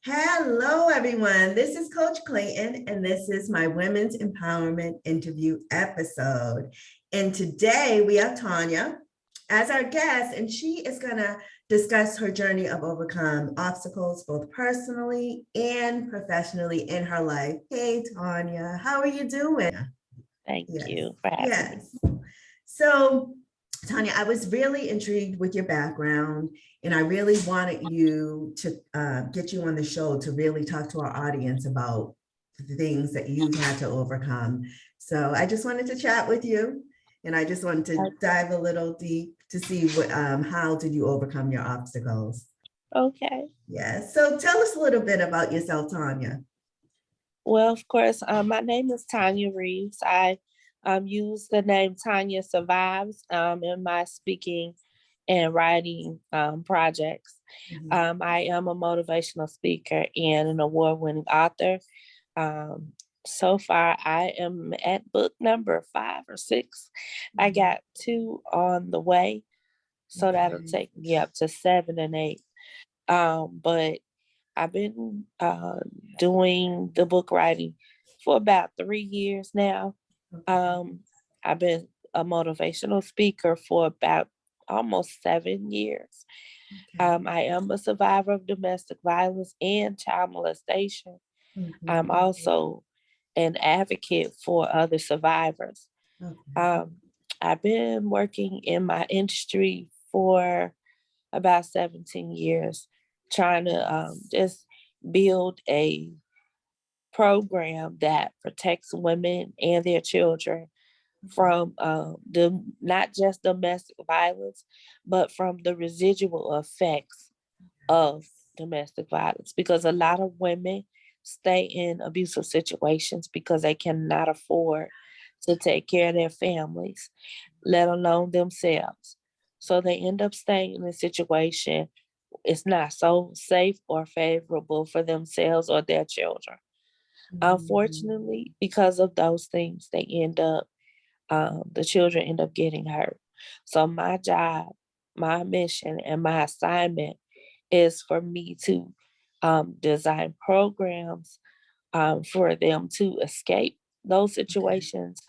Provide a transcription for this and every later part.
Hello, everyone. This is Coach Clayton, and this is my Women's Empowerment Interview episode. And today we have Tanya as our guest, and she is going to discuss her journey of overcome obstacles, both personally and professionally in her life. Hey, Tanya, how are you doing? Thank Yes. you for having me. Yes. So, Tanya, I was really intrigued with your background, and I really wanted you to get you on the show to really talk to our audience about the things that you've had to overcome. So I just wanted to chat with you, and I just wanted to dive a little deep to see how did you overcome your obstacles. Okay. Yeah. So tell us a little bit about yourself, Tanya. Well, of course, my name is Tanya Reeves. I use the name Tanya Survives in my speaking and writing projects. Mhm. I am a motivational speaker and an award-winning author. Um, so far, I am at book number 5 or 6. I got 2 on the way, so that'll Okay. take me up to 7 and 8. But I've been doing the book writing for about 3 years now. Um, I've been a motivational speaker for about almost 7 years. Okay. I am a survivor of domestic violence and child molestation. I'm Mhm. also an advocate for other survivors. Okay. Um, I've been working in my industry for about 17 years, trying to just build a program that protects women and their children from not just domestic violence, but from the residual effects of domestic violence. Because a lot of women stay in abusive situations because they cannot afford to take care of their families, let alone themselves. So they end up staying in a situation it's not so safe or favorable for themselves or their children. Mhm. Unfortunately, because of those things, the children end up getting hurt. So my job, my mission, and my assignment is for me to design programs for them to escape those Okay. situations,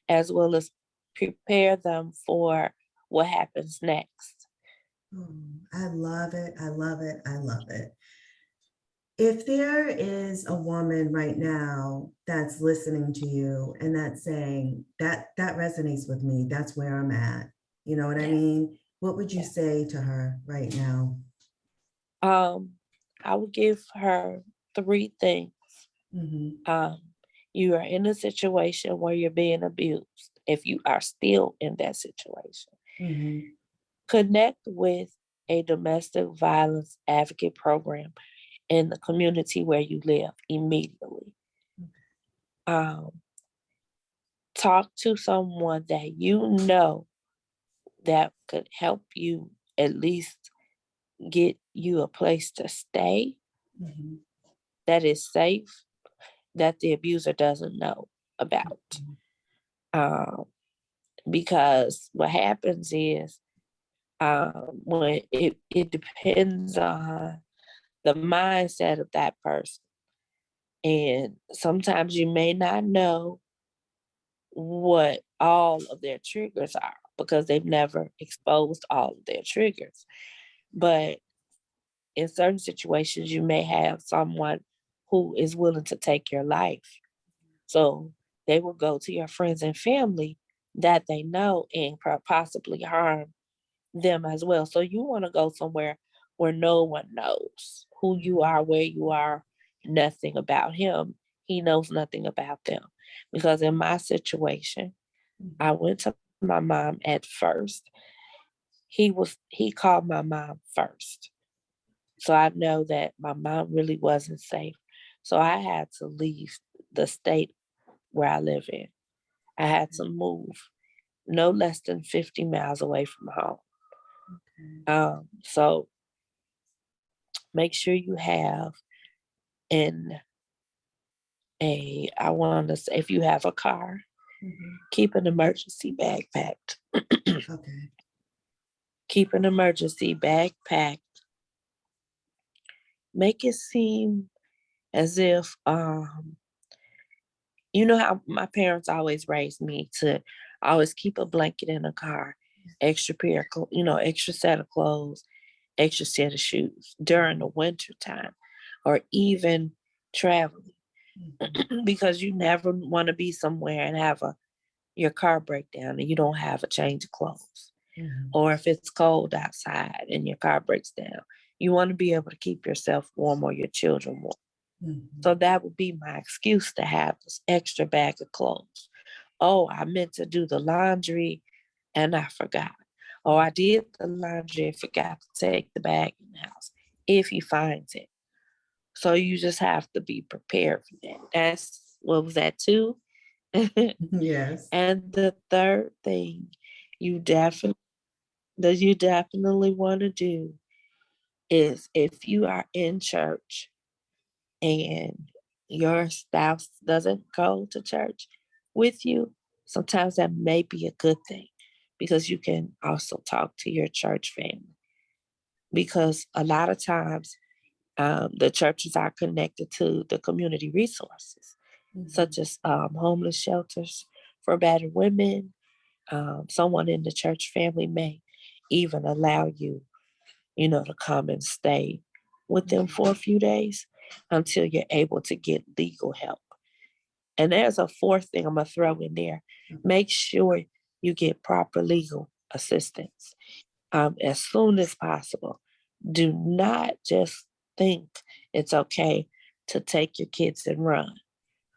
as well as prepare them for what happens next. Oh, I love it. I love it. I love it. If there is a woman right now that's listening to you and that's saying that resonates with me, that's where I'm at. You know what I Yeah. mean? What would you Yeah. say to her right now? Um, I would give her 3 things. Hmm. Um, you are in a situation where you're being abused. If you are still in that situation, Hmm. connect with a domestic violence advocate program in the community where you live immediately. Um, talk to someone that you know that could help you at least get you a place to stay Hmm. that is safe, that the abuser doesn't know about. Um, because what happens is when it depends on the mindset of that person. And sometimes you may not know what all of their triggers are because they've never exposed all of their triggers. But in certain situations, you may have someone who is willing to take your life. So they will go to your friends and family that they know and possibly harm them as well. So you want to go somewhere where no one knows who you are, where you are, nothing about him. He knows nothing about them. Because in my situation, I went to my mom at first. He called my mom first. So I know that my mom really wasn't safe. So I had to leave the state where I live in. I had to move no less than 50 miles away from home. So make sure you have in I want to say, if you have a car, Hmm. keep an emergency bag packed. Okay. Keep an emergency bag packed. make it seem as if, you know how my parents always raised me to always keep a blanket in the car, extra pair, extra set of clothes, extra set of shoes during the winter time, or even traveling, because you never want to be somewhere and have your car break down and you don't have a change of clothes. Or if it's cold outside and your car breaks down, you want to be able to keep yourself warm or your children warm. So that would be my excuse to have this extra bag of clothes. Oh, I meant to do the laundry and I forgot. Or I did the laundry and forgot to take the bag in the house if he finds it. So you just have to be prepared for that. What was that, 2? Yes. And the third thing you definitely want to do is, if you are in church and your spouse doesn't go to church with you, sometimes that may be a good thing, because you can also talk to your church family. Because a lot of times the churches are connected to the community resources, such as homeless shelters for battered women. Someone in the church family may even allow you, to come and stay with them for a few days until you're able to get legal help. And there's a fourth thing I'm going to throw in there. Make sure you get proper legal assistance as soon as possible. Do not just think it's okay to take your kids and run,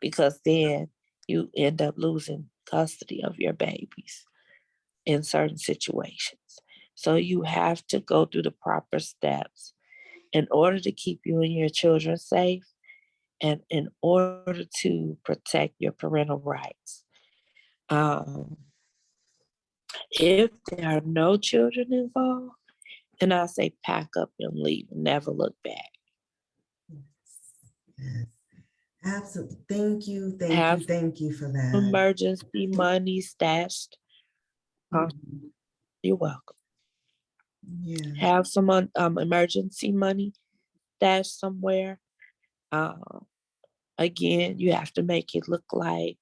because then you end up losing custody of your babies in certain situations. So you have to go through the proper steps in order to keep you and your children safe, and in order to protect your parental rights. Um, if there are no children involved, then I say pack up and leave and never look back. Yes. Absolutely. Thank you. Have Thank you for that. emergency money stashed. You're welcome. Yeah. Have some emergency money stashed somewhere. Again, you have to make it look like,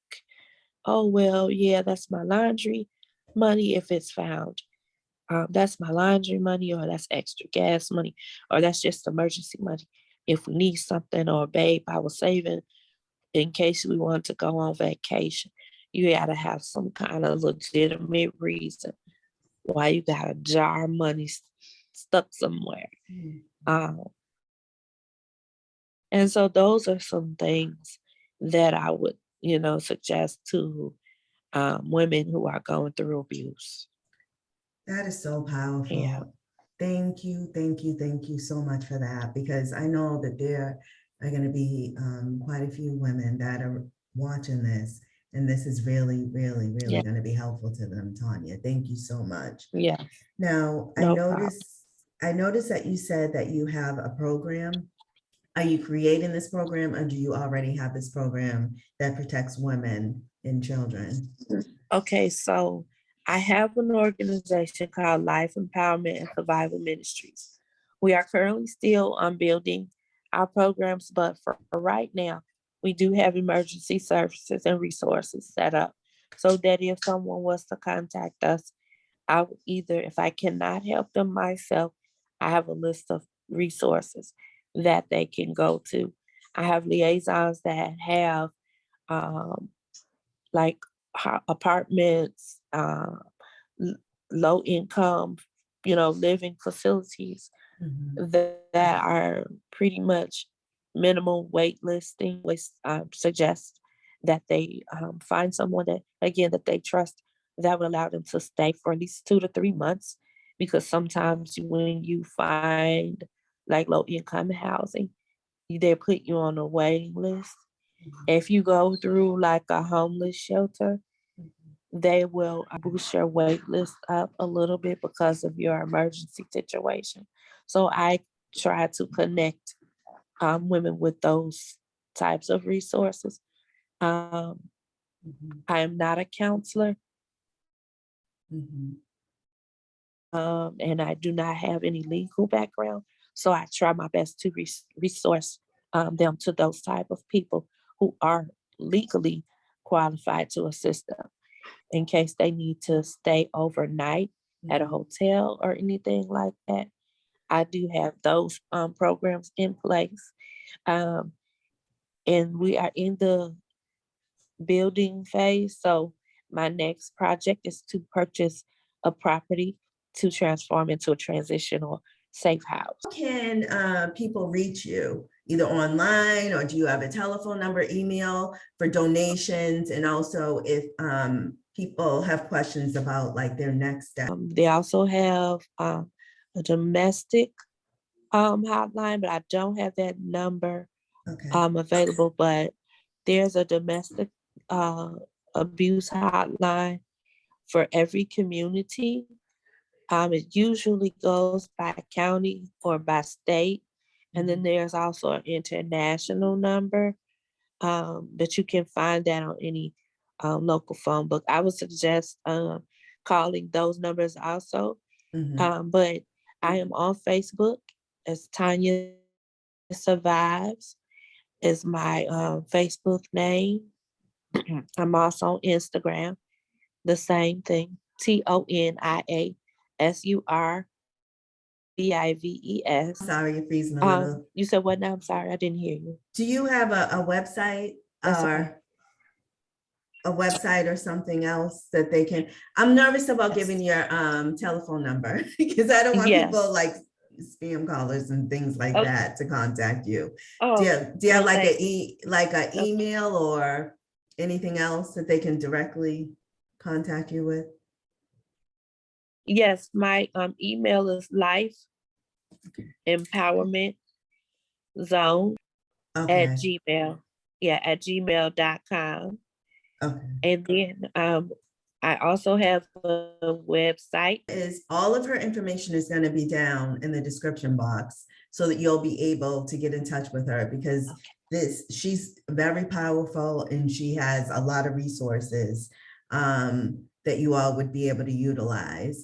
oh, well, yeah, that's my laundry money if it's found. That's my laundry money, or that's extra gas money, or that's just emergency money if we need something, or babe, I was saving in case we want to go on vacation. You got to have some kind of legitimate reason why you got a jar of money stuck somewhere. And so those are some things that I would, suggest to women who are going through abuse. That is so powerful. Yeah. Thank you so much for that, because I know that there are going to be quite a few women that are watching this, and this is really Yeah. going to be helpful to them, Tanya. Thank you so much. Yeah. Now, No I noticed that you said that you have a program. Are you creating this program, or do you already have this program that protects women and children? Okay, so I have an organization called Life Empowerment and Survival Ministries. We are currently still building our programs, but for right now, we do have emergency services and resources set up, so that if someone was to contact us, I would either, if I cannot help them myself, I have a list of resources that they can go to. I have liaisons that have um, like apartments, low income, living facilities that are pretty much minimal wait listing. Always suggest that they find someone that they trust, that will allow them to stay for at least 2 to 3 months. Because sometimes when you find like low income housing, they put you on a waiting list. If you go through like a homeless shelter, they will boost your wait list up a little bit because of your emergency situation. So I try to connect women with those types of resources. I am not a counselor, and I do not have any legal background. So I try my best to resource them to those type of people who are legally qualified to assist them in case they need to stay overnight at a hotel or anything like that. I do have those programs in place. Um, and we are in the building phase. So my next project is to purchase a property to transform into a transitional safe house. How can people reach you? Either online, or do you have a telephone number, email for donations? And also if people have questions about like their next step. They also have a domestic hotline, but I don't have that number Okay. available. But there's a domestic abuse hotline for every community. It usually goes by county or by state. And then there's also an international number that you can find that on any local phone book. I would suggest calling those numbers also. But I am on Facebook as Tanya Survives is my Facebook name. I'm also on Instagram, the same thing, ToniaSurvives. Sorry, you're freezing a little. You said what now? I'm sorry, I didn't hear you. Do you have a website That's or okay. a website or something else that they can? I'm nervous about Yes. giving your telephone number because I don't want Yes. people like spam callers and things like Okay. that to contact you. Oh, Do you have like okay. an email or anything else that they can directly contact you with? Yes, my email is lifeempowermentzone at Okay. Gmail. Yeah, at gmail.com. Okay. And then I also have a website. All of her information is going to be down in the description box so that you'll be able to get in touch with her, because she's very powerful and she has a lot of resources that you all would be able to utilize.